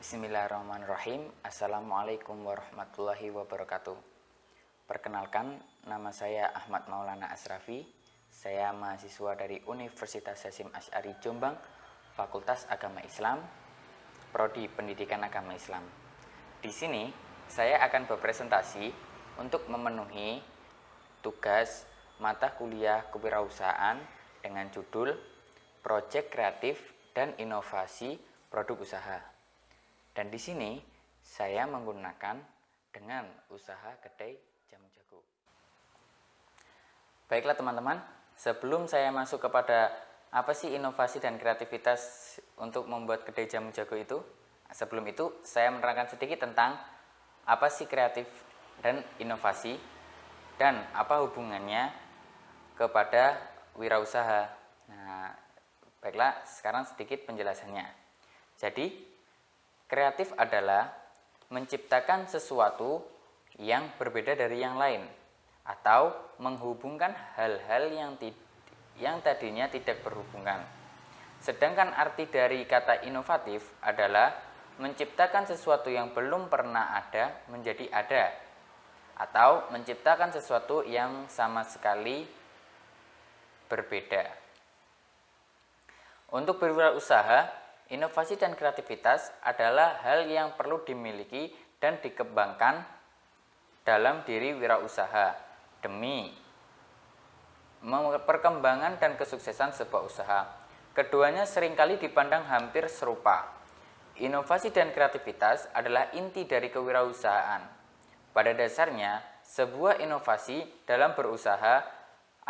Bismillahirrahmanirrahim. Assalamualaikum warahmatullahi wabarakatuh. Perkenalkan, nama saya Ahmad Maulana Asrafi. Saya mahasiswa dari Universitas Hasyim Asy'ari Jombang, Fakultas Agama Islam, Prodi Pendidikan Agama Islam. Di sini, saya akan berpresentasi untuk memenuhi tugas mata kuliah kewirausahaan dengan judul Proyek Kreatif dan Inovasi Produk Usaha. Dan di sini saya menggunakan dengan usaha kedai jamu jago. Baiklah teman-teman, sebelum saya masuk kepada apa sih inovasi dan kreativitas untuk membuat kedai jamu jago itu, sebelum itu saya menerangkan sedikit tentang apa sih kreatif dan inovasi dan apa hubungannya kepada wirausaha. Nah, baiklah, sekarang sedikit penjelasannya. Jadi, kreatif adalah menciptakan sesuatu yang berbeda dari yang lain atau menghubungkan hal-hal yang tadinya tidak berhubungan. Sedangkan arti dari kata inovatif adalah menciptakan sesuatu yang belum pernah ada menjadi ada atau menciptakan sesuatu yang sama sekali berbeda. Untuk berwirausaha, inovasi dan kreativitas adalah hal yang perlu dimiliki dan dikembangkan dalam diri wirausaha demi perkembangan dan kesuksesan sebuah usaha. Keduanya seringkali dipandang hampir serupa. Inovasi dan kreativitas adalah inti dari kewirausahaan. Pada dasarnya, sebuah inovasi dalam berusaha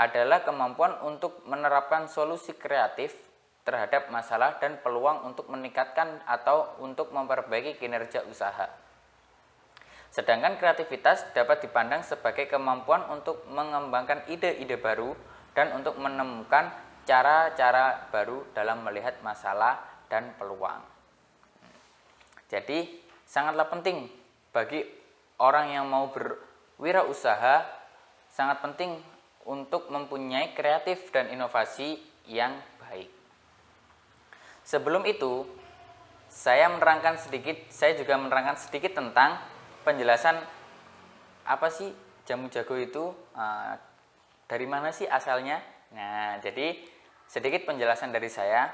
adalah kemampuan untuk menerapkan solusi kreatif terhadap masalah dan peluang untuk meningkatkan atau untuk memperbaiki kinerja usaha. Sedangkan kreativitas dapat dipandang sebagai kemampuan untuk mengembangkan ide-ide baru dan untuk menemukan cara-cara baru dalam melihat masalah dan peluang. Jadi, sangatlah penting bagi orang yang mau berwirausaha, sangat penting untuk mempunyai kreatif dan inovasi yang baik. Sebelum itu, saya juga menerangkan sedikit tentang penjelasan apa sih jamu jago itu, dari mana sih asalnya. Nah, jadi sedikit penjelasan dari saya.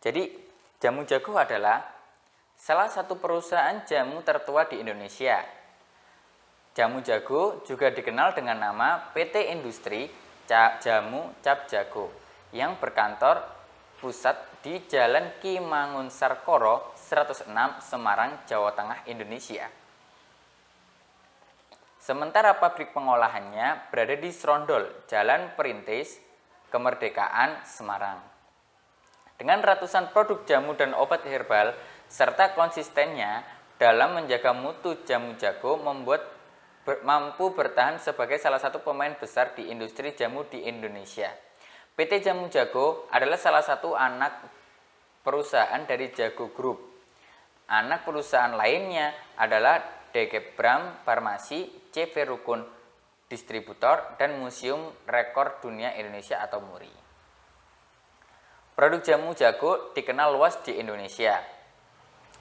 Jadi, Jamu Jago adalah salah satu perusahaan jamu tertua di Indonesia. Jamu Jago juga dikenal dengan nama PT Industri Jamu Cap Jago yang berkantor pusat di Jalan Ki Mangunsarkoro 106 Semarang, Jawa Tengah, Indonesia. Sementara pabrik pengolahannya berada di Srondol, Jalan Perintis, Kemerdekaan, Semarang. Dengan ratusan produk jamu dan obat herbal serta konsistennya dalam menjaga mutu Jamu Jago mampu bertahan sebagai salah satu pemain besar di industri jamu di Indonesia. PT Jamu Jago adalah salah satu anak perusahaan dari Jago Group. Anak perusahaan lainnya adalah DG Bram Farmasi, CV Rukun Distributor, dan Museum Rekor Dunia Indonesia atau MURI. Produk Jamu Jago dikenal luas di Indonesia.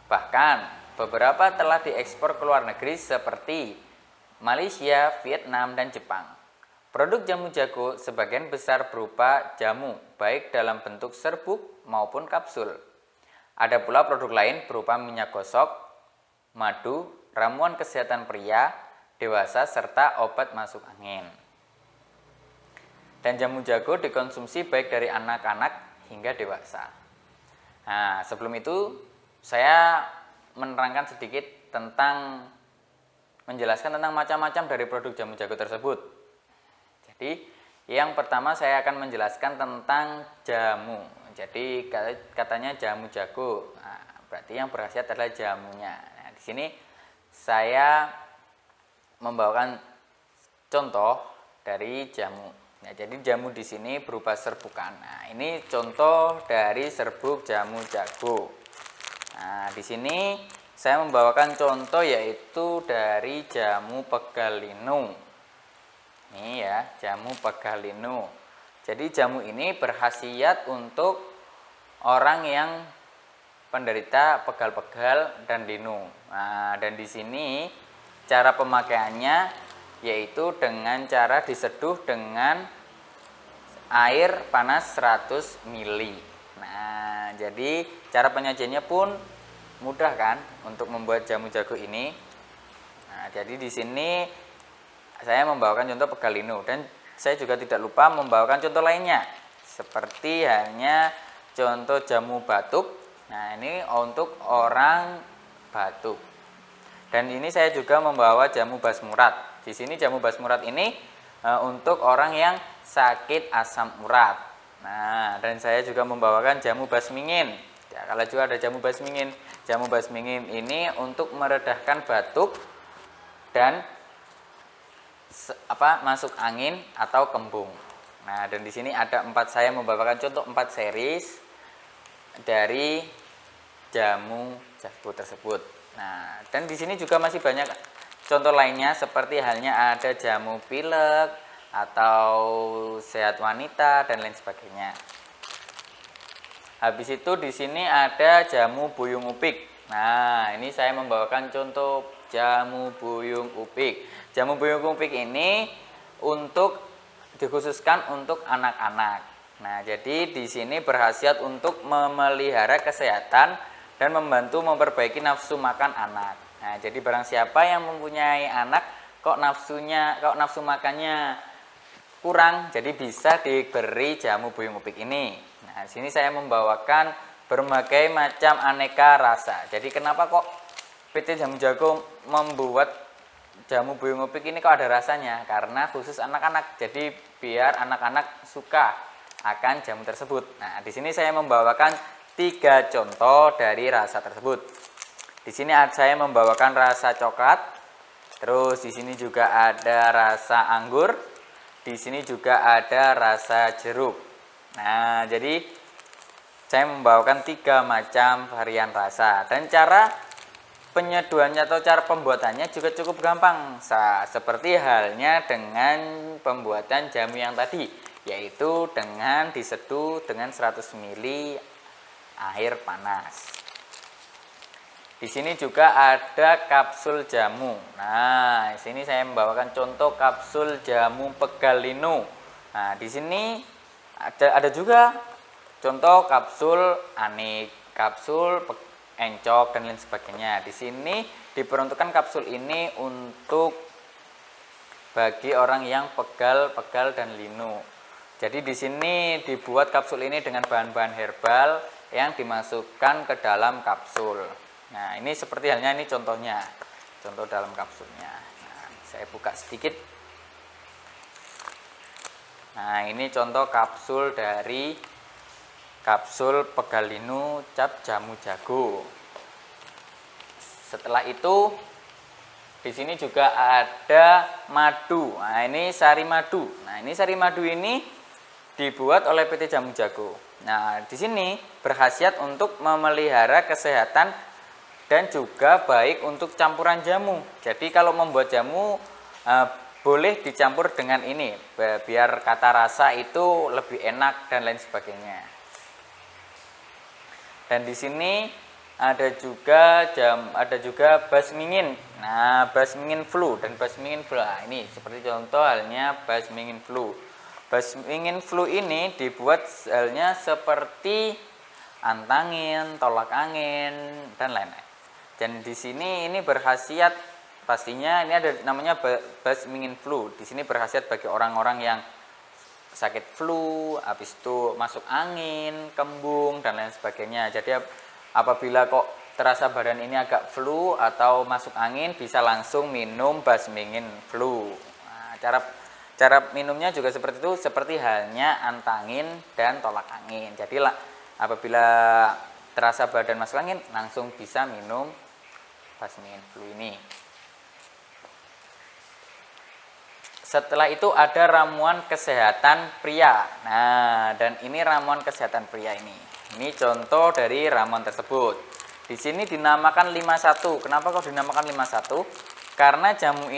Bahkan beberapa telah diekspor ke luar negeri seperti Malaysia, Vietnam, dan Jepang. Produk Jamu Jago sebagian besar berupa jamu, baik dalam bentuk serbuk maupun kapsul. Ada pula produk lain berupa minyak gosok, madu, ramuan kesehatan pria, dewasa, serta obat masuk angin. Dan Jamu Jago dikonsumsi baik dari anak-anak hingga dewasa. Nah, sebelum itu saya menerangkan sedikit menjelaskan tentang macam-macam dari produk Jamu Jago tersebut. Jadi, yang pertama saya akan menjelaskan tentang jamu. Jadi, katanya Jamu Jago. Nah, berarti yang berkhasiat adalah jamunya. Nah, di sini saya membawakan contoh dari jamu. Nah, jadi jamu di sini berupa serbukan. Nah, ini contoh dari serbuk Jamu Jago. Nah, di sini saya membawakan contoh yaitu dari jamu Pegalino. Ini ya, jamu Pegalino. Jadi jamu ini berkhasiat untuk orang yang penderita pegal-pegal dan linu. Nah, dan di sini cara pemakaiannya yaitu dengan cara diseduh dengan air panas 100 ml. Nah, jadi cara penyajiannya pun mudah kan untuk membuat jamu jago ini. Nah, jadi di sini saya membawakan contoh pegal linu dan saya juga tidak lupa membawakan contoh lainnya seperti halnya contoh jamu batuk. Nah, ini untuk orang batuk. Dan ini saya juga membawa jamu basmurat. Di sini jamu basmurat ini untuk orang yang sakit asam urat. Nah, dan saya juga membawakan jamu basmingin. Ya, kalau juga ada jamu basmingin. Jamu basmingin ini untuk meredahkan batuk dan masuk angin atau kembung. Nah, dan di sini ada saya membawakan contoh 4 series dari jamu jago tersebut. Nah, dan di sini juga masih banyak contoh lainnya seperti halnya ada jamu pilek atau sehat wanita dan lain sebagainya. Habis itu di sini ada jamu buyung upik. Nah, ini saya membawakan contoh jamu buyung upik. Jamu buyung upik ini dikhususkan untuk anak-anak. Nah, jadi di sini berkhasiat untuk memelihara kesehatan dan membantu memperbaiki nafsu makan anak. Nah, jadi barang siapa yang mempunyai anak kok nafsu makannya kurang, jadi bisa diberi jamu buyung upik ini. Nah, di sini saya membawakan berbagai macam aneka rasa. Jadi kenapa kok PT Jamu Jago membuat jamu buyung upik ini kok ada rasanya? Karena khusus anak-anak. Jadi biar anak-anak suka akan jamu tersebut. Nah, di sini saya membawakan 3 contoh dari rasa tersebut. Di sini saya membawakan rasa coklat. Terus di sini juga ada rasa anggur. Di sini juga ada rasa jeruk. Nah, jadi saya membawakan 3 macam varian rasa. Dan cara penyeduhannya atau cara pembuatannya juga cukup gampang. Seperti halnya dengan pembuatan jamu yang tadi, yaitu dengan diseduh dengan 100 ml air panas. Di sini juga ada kapsul jamu. Nah, di sini saya membawakan contoh kapsul jamu pegal linu. Nah, di sini ada juga contoh kapsul anik, kapsul encok dan lain sebagainya. Di sini diperuntukkan kapsul ini untuk bagi orang yang pegal dan linu. Jadi di sini dibuat kapsul ini dengan bahan-bahan herbal yang dimasukkan ke dalam kapsul. Nah, ini seperti halnya ini contohnya, contoh dalam kapsulnya. Nah, saya buka sedikit. Nah, ini contoh kapsul dari kapsul pegal linu cap jamu jago. Setelah itu di sini juga ada madu. Nah, ini sari madu. Nah, ini sari madu ini dibuat oleh PT Jamu Jago. Nah, di sini berkhasiat untuk memelihara kesehatan dan juga baik untuk campuran jamu. Jadi kalau membuat jamu boleh dicampur dengan ini biar kata rasa itu lebih enak dan lain sebagainya. Dan di sini ada juga basmingin. Nah, basmingin flu dan basmingin flu. Nah, ini seperti contoh halnya basmingin flu. Basmingin flu ini dibuat halnya seperti antangin, tolak angin dan lain-lain. Dan di sini ini berkhasiat pastinya ini ada namanya basmingin flu. Di sini berkhasiat bagi orang-orang yang sakit flu, habis itu masuk angin, kembung dan lain sebagainya. Jadi apabila kok terasa badan ini agak flu atau masuk angin, bisa langsung minum basmingin flu. Nah, cara minumnya juga seperti itu, seperti halnya antangin dan tolak angin. Jadi apabila terasa badan masuk angin, langsung bisa minum basmingin flu ini. Setelah itu ada ramuan kesehatan pria. Nah, dan ini ramuan kesehatan pria ini. Ini contoh dari ramuan tersebut. Di sini dinamakan 51. Kenapa kok dinamakan 51? Karena jamu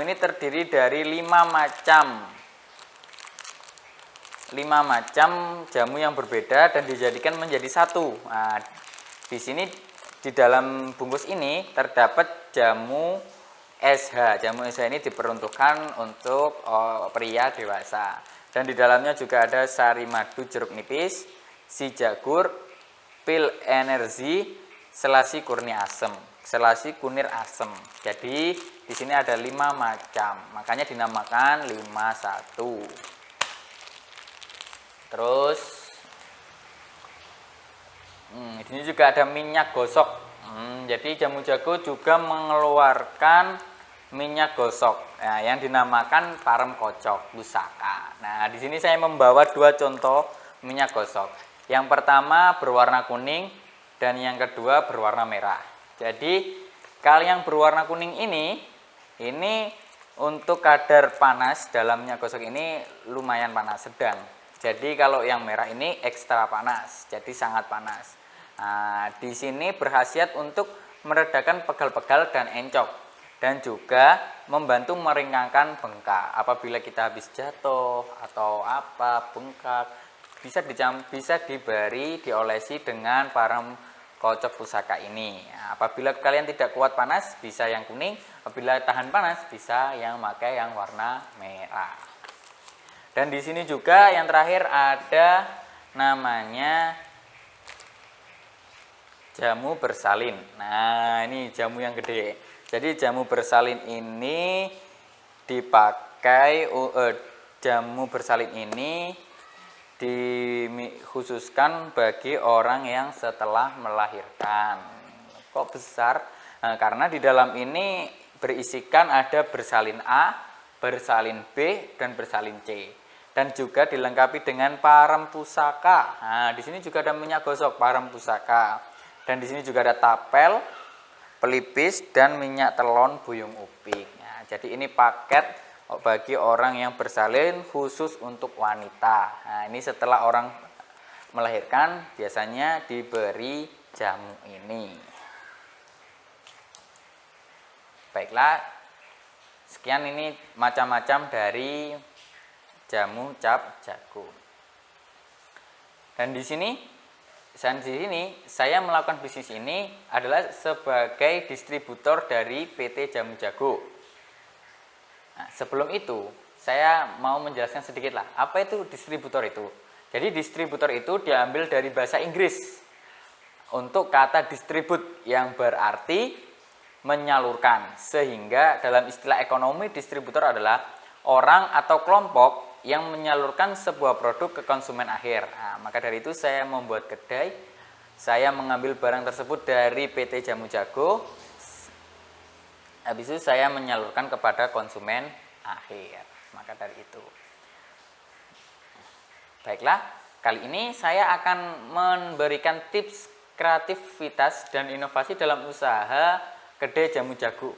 ini terdiri dari 5 5 macam jamu yang berbeda dan dijadikan menjadi satu. Nah, di sini di dalam bungkus ini terdapat jamu SH. Jamu SH ini diperuntukkan untuk pria dewasa. Dan di dalamnya juga ada sari madu jeruk nipis, si jagur, pil energi, selasi kunir asem. Jadi di sini ada 5 macam. Makanya dinamakan 51. Terus di sini juga ada minyak gosok. Jadi jamu jago juga mengeluarkan minyak gosok, nah, yang dinamakan parem kocok pusaka. Nah, di sini saya membawa 2 contoh minyak gosok. Yang pertama berwarna kuning dan yang kedua berwarna merah. Jadi kalau yang berwarna kuning ini untuk kadar panas dalam minyak gosok ini lumayan panas, sedang. Jadi kalau yang merah ini ekstra panas, jadi sangat panas. Nah, di sini berkhasiat untuk meredakan pegal-pegal dan encok dan juga membantu meringankan bengkak. Apabila kita habis jatuh atau bengkak, bisa diolesi dengan parem kocok pusaka ini. Nah, apabila kalian tidak kuat panas, bisa yang kuning. Apabila tahan panas, bisa yang pakai yang warna merah. Dan di sini juga yang terakhir ada namanya jamu bersalin. Nah, ini jamu yang gede. Jadi jamu bersalin ini jamu bersalin ini dikhususkan bagi orang yang setelah melahirkan. Kok besar? Nah, karena di dalam ini berisikan ada bersalin A, bersalin B, dan bersalin C. Dan juga dilengkapi dengan parem pusaka. Nah, di sini juga ada minyak gosok parem pusaka. Dan di sini juga ada tapel, pelipis, dan minyak telon buyung upik. Nah, jadi ini paket bagi orang yang bersalin khusus untuk wanita. Nah, ini setelah orang melahirkan biasanya diberi jamu ini. Baiklah, sekian ini macam-macam dari jamu cap jago. Dan di sini saya melakukan bisnis ini adalah sebagai distributor dari PT Jamu Jago. Nah, sebelum itu saya mau menjelaskan sedikit lah, apa itu distributor itu. Jadi distributor itu diambil dari bahasa Inggris untuk kata distribute yang berarti menyalurkan, sehingga dalam istilah ekonomi distributor adalah orang atau kelompok yang menyalurkan sebuah produk ke konsumen akhir. Nah, maka dari itu saya membuat kedai, saya mengambil barang tersebut dari PT Jamu Jago, habis itu saya menyalurkan kepada konsumen akhir. Maka dari itu. Baiklah, kali ini saya akan memberikan tips kreativitas dan inovasi dalam usaha kedai Jamu Jago.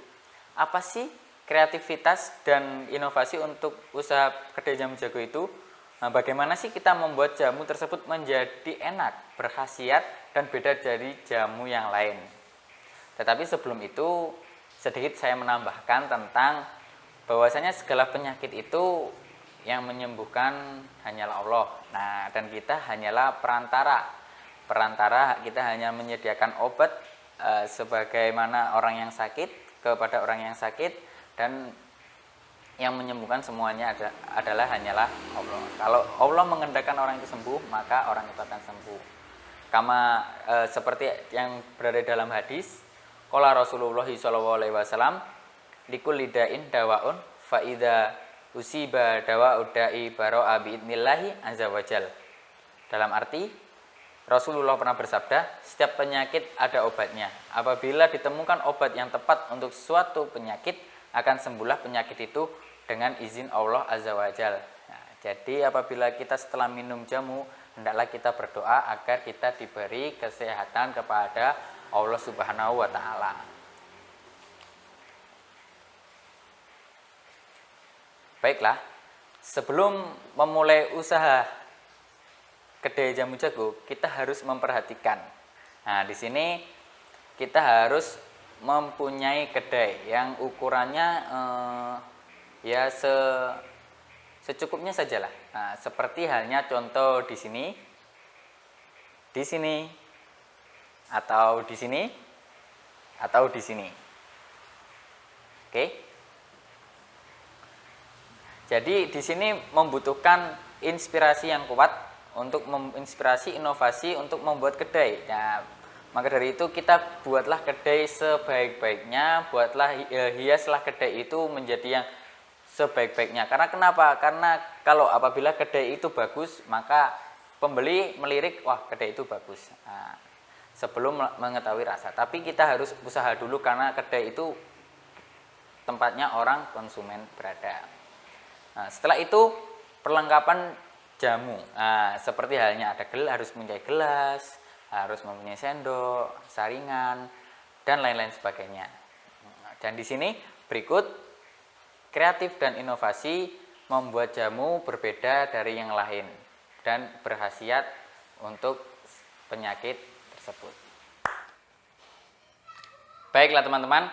Apa sih kreativitas dan inovasi untuk usaha kedai Jamu Jago itu? Nah, bagaimana sih kita membuat jamu tersebut menjadi enak, berkhasiat, dan beda dari jamu yang lain? Tetapi sebelum itu, sedikit saya menambahkan tentang bahwasanya segala penyakit itu yang menyembuhkan hanyalah Allah. Nah, dan kita hanyalah perantara. Kita hanya menyediakan obat sebagaimana orang yang sakit kepada orang yang sakit. Dan yang menyembuhkan semuanya hanyalah Allah. Kalau Allah mengendalikan orang itu sembuh, maka orang itu akan sembuh. Seperti yang berada dalam hadis, qala Rasulullah SAW, likulli da'in dawaun fa idza usiba dawa'ud da'i bara'a bi'idnillahi azza wajal. Dalam arti, Rasulullah pernah bersabda, setiap penyakit ada obatnya. Apabila ditemukan obat yang tepat untuk suatu penyakit, akan sembuhlah penyakit itu dengan izin Allah Azza wa Jal. Nah, jadi apabila kita setelah minum jamu, hendaklah kita berdoa agar kita diberi kesehatan kepada Allah Subhanahu wa Ta'ala. Baiklah, sebelum memulai usaha kedai Jamu Jago, kita harus memperhatikan. Nah, di sini kita harus mempunyai kedai yang ukurannya secukupnya sajalah. Nah, seperti halnya contoh di sini, atau di sini, atau di sini. Oke. Jadi di sini membutuhkan inspirasi yang kuat untuk menginspirasi inovasi untuk membuat kedai. Nah, maka dari itu kita buatlah kedai sebaik-baiknya, hiaslah kedai itu menjadi yang sebaik-baiknya. Karena kenapa? Karena apabila kedai itu bagus, maka pembeli melirik, wah kedai itu bagus. Nah, sebelum mengetahui rasa. Tapi kita harus usaha dulu karena kedai itu tempatnya orang konsumen berada. Nah, setelah itu perlengkapan jamu. Nah, seperti halnya harus mempunyai gelas, harus mempunyai sendok, saringan, dan lain-lain sebagainya. Dan di sini berikut kreatif dan inovasi membuat jamu berbeda dari yang lain dan berkhasiat untuk penyakit tersebut. Baiklah teman-teman,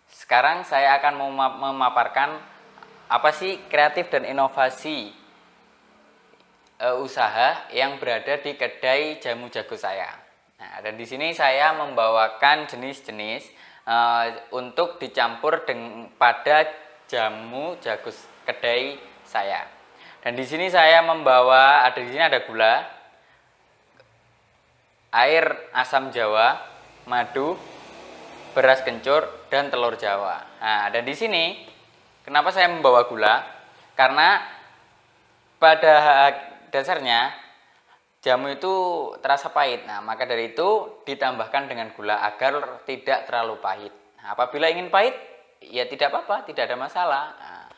sekarang saya akan memaparkan apa sih kreatif dan inovasi usaha yang berada di kedai jamu jago saya. Nah, dan di sini saya membawakan jenis-jenis untuk dicampur pada jamu jago kedai saya. Dan di sini saya membawa di sini ada gula, air asam jawa, madu, beras kencur, dan telur jawa. Nah, dan di sini kenapa saya membawa gula? Karena pada dasarnya jamu itu terasa pahit. Nah, maka dari itu ditambahkan dengan gula agar tidak terlalu pahit. Nah, apabila ingin pahit, ya tidak apa-apa, tidak ada masalah. Nah,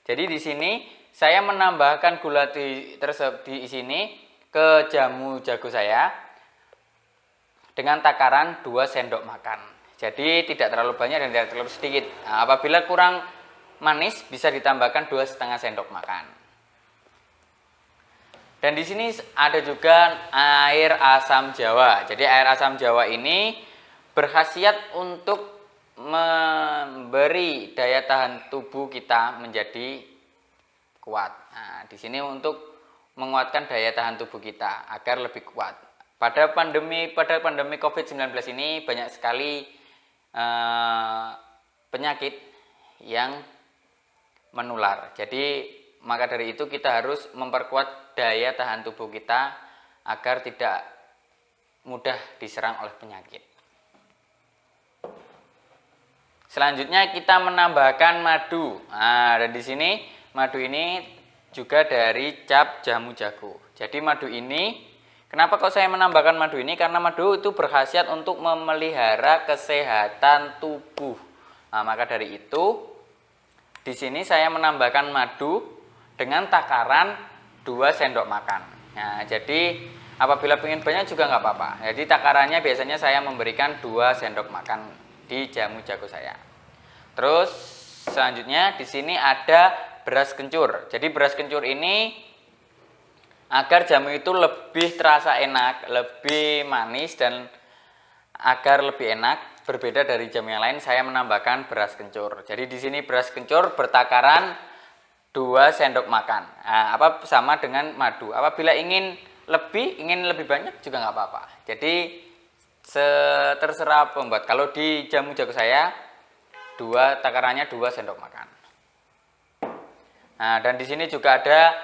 jadi di sini saya menambahkan gula di sini ke jamu jago saya dengan takaran 2 sendok makan. Jadi tidak terlalu banyak dan tidak terlalu sedikit. Nah, apabila kurang manis bisa ditambahkan 2,5 sendok makan. Dan di sini ada juga air asam jawa. Jadi air asam jawa ini berkhasiat untuk memberi daya tahan tubuh kita menjadi kuat. Nah, di sini untuk menguatkan daya tahan tubuh kita agar lebih kuat. Pada pandemi COVID-19 ini banyak sekali penyakit yang menular. Jadi maka dari itu kita harus memperkuat daya tahan tubuh kita agar tidak mudah diserang oleh penyakit. Selanjutnya kita menambahkan madu. Nah, dan di sini madu ini juga dari cap jamu jago. Jadi madu ini, kenapa kok saya menambahkan madu ini? Karena madu itu berkhasiat untuk memelihara kesehatan tubuh. Nah, maka dari itu di sini saya menambahkan madu dengan takaran 2 sendok makan. Nah, jadi apabila ingin banyak juga nggak apa-apa. Jadi takarannya biasanya saya memberikan 2 sendok makan di jamu jago saya. Terus selanjutnya di sini ada beras kencur. Jadi beras kencur ini agar jamu itu lebih terasa enak, lebih manis, dan agar lebih enak berbeda dari jamu yang lain, saya menambahkan beras kencur. Jadi di sini beras kencur bertakaran 2 sendok makan. Nah, sama dengan madu. Apabila ingin lebih banyak juga nggak apa-apa. Jadi terserah pembuat. Kalau di jamu jago saya takarannya 2 sendok makan. Nah, dan di sini juga ada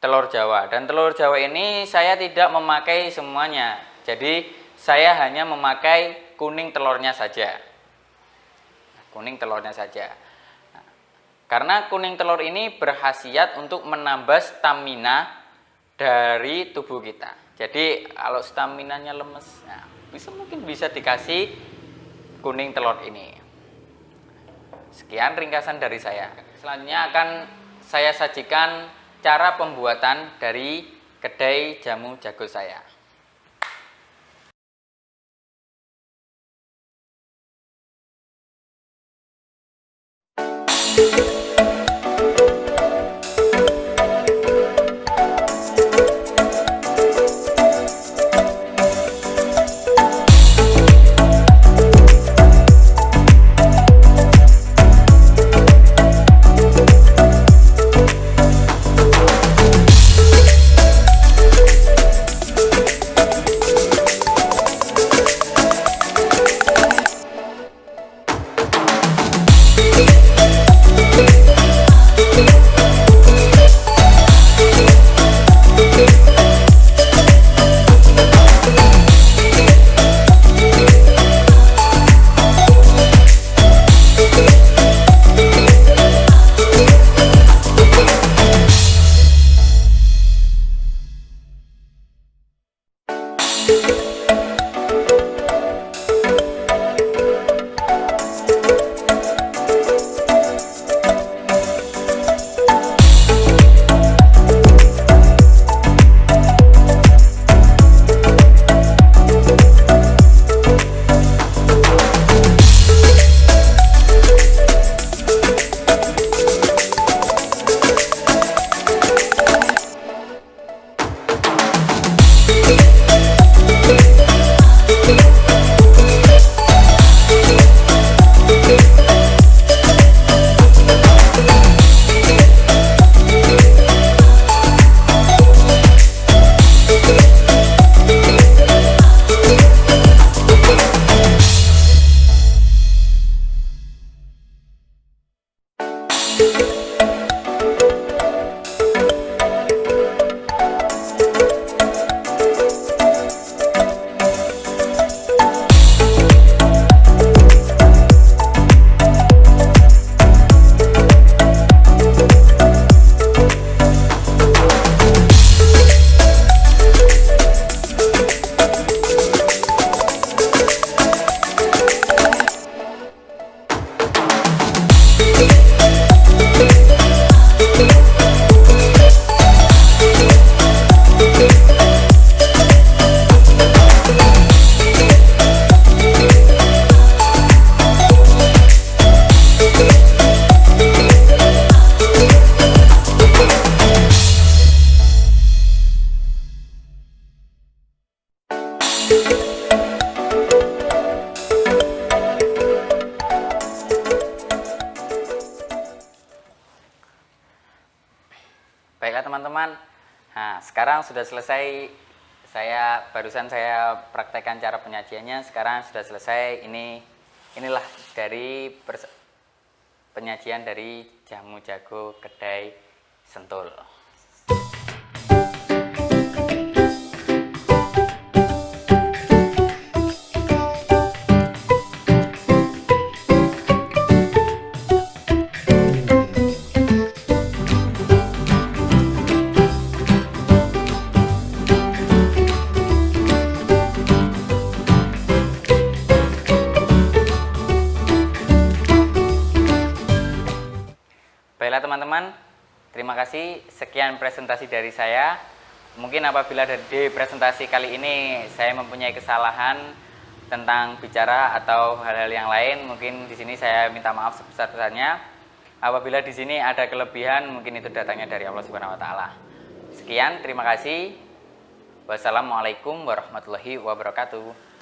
telur jawa. Dan telur jawa ini saya tidak memakai semuanya. Jadi saya hanya memakai kuning telurnya saja. Kuning telurnya saja. Karena kuning telur ini berkhasiat untuk menambah stamina dari tubuh kita. Jadi kalau staminanya lemes, nah, mungkin bisa dikasih kuning telur ini. Sekian ringkasan dari saya. Selanjutnya akan saya sajikan cara pembuatan dari kedai jamu jago saya. teman-teman. Nah, sekarang sudah selesai. Barusan saya praktekkan cara penyajiannya. Sekarang sudah selesai. Inilah dari penyajian dari jamu jago kedai Sentul. Baiklah teman-teman, terima kasih. Sekian presentasi dari saya. Mungkin apabila di presentasi kali ini saya mempunyai kesalahan tentang bicara atau hal-hal yang lain, mungkin di sini saya minta maaf sebesar-besarnya. Apabila di sini ada kelebihan, mungkin itu datangnya dari Allah Subhanahu wa taala. Sekian, terima kasih. Wassalamualaikum warahmatullahi wabarakatuh.